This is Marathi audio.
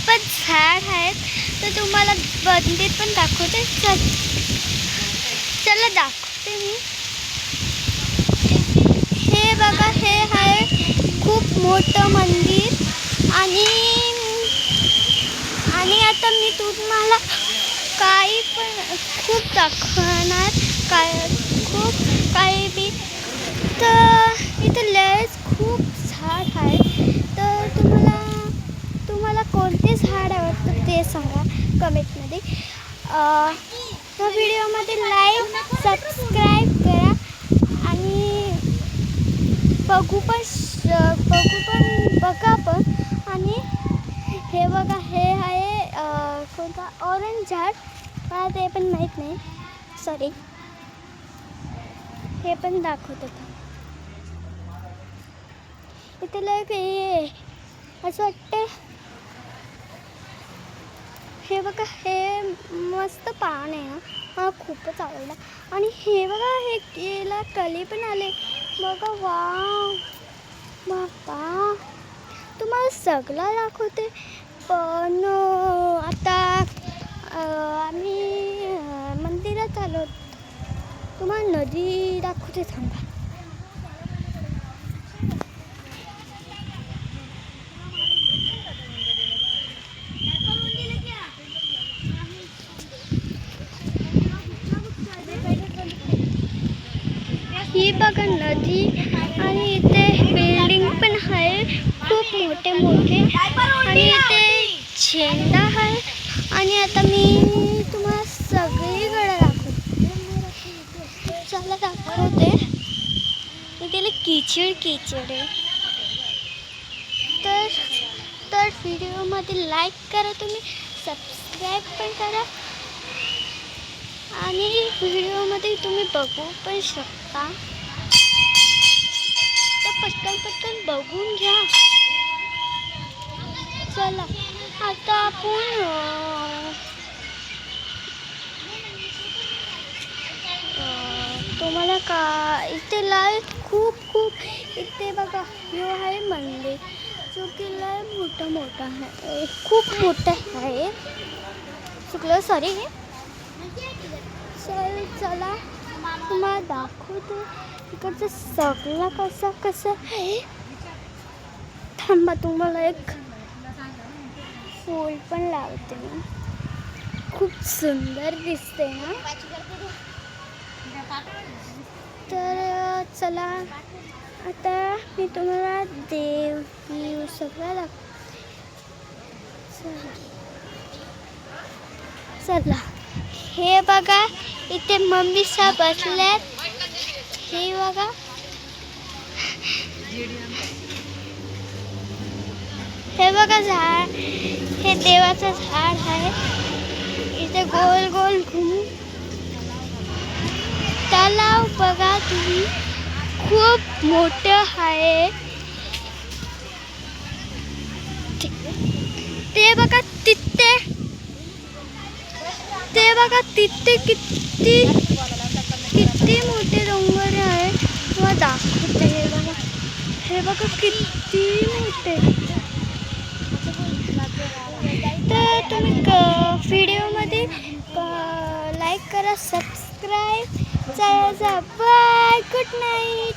खूपच झाड आहेत. तर तुम्हाला मंदिर पण दाखवते. चला दाखवते मी. हे बघा, हे आहे खूप मोठं मंदिर. आणि आता मी तुम्हाला काही पण खूप दाखवणार, खूप काही बी. तर इथं लयच खूप झाड आहे. तर तुम्हाला कोणते झाड आवडतं ते सांगा कमेंटमध्ये. त्या व्हिडिओमध्ये लाईक सबस्क्राईब करा आणि बघा पण. आणि हे बघा, हे आहे कोणता ऑरेंज झाड, मला ते पण माहीत नाही, सॉरी. हे पण दाखवत होतं. इथे लग असं वाटतं. हे बघा, हे मस्त पान आहे ना, मला खूपच आवडलं. आणि हे बघा, हे केला कली पण आले बघा. वाव बापा, तुम्हाला सगळं दाखवते. पण आता आम्ही मंदिरात आलो. तुम्हाला नदी दाखवते, थांबा. ही बघा नदी. आणि इथे बिल्डिंग पण आहे खूप मोठे मोठे. आणि इथे झेंडा आहे. आणि आता मी तुम्हाला सगळीकडे दाखवते. चला दाखवते. इथे कीचड आहे. तर व्हिडिओमध्ये लाईक करा, तुम्ही सबस्क्राईब पण करा. आणि व्हिडिओमध्ये तुम्ही बघू पण शकता. तर पटकन बघून घ्या. चला आता आपण तुम्हाला का इथे लाईट खूप इथे बघा. हे आहे मंदिर, जो की लय मोठा आहे, खूप मोठं आहे. चुकलं, सॉरी. चला तुम्हाला दाखवते इकडचं सगळं कसं आहे. थांबा, तुम्हाला एक फूल पण लावते मी. खूप सुंदर दिसते ना. तर चला आता मी तुम्हाला देव सगळं दाखवते. चला, हे बघा, इथे मम्मी सा बसल्यात. हे बघा, हे बघा झाड, हे देवाचं झाड आहे. इथे गोल गोल घुमून तलाव बघा तुम्ही, खूप मोठं आहे. ते बघा तिथे, किती मोठे डोंगर आहे. तुम्हाला दाखवते. हे बघा किती मोठे. तर तुम्ही व्हिडिओमध्ये लाईक करा, सबस्क्राईब. चला बाय, गुड नाईट.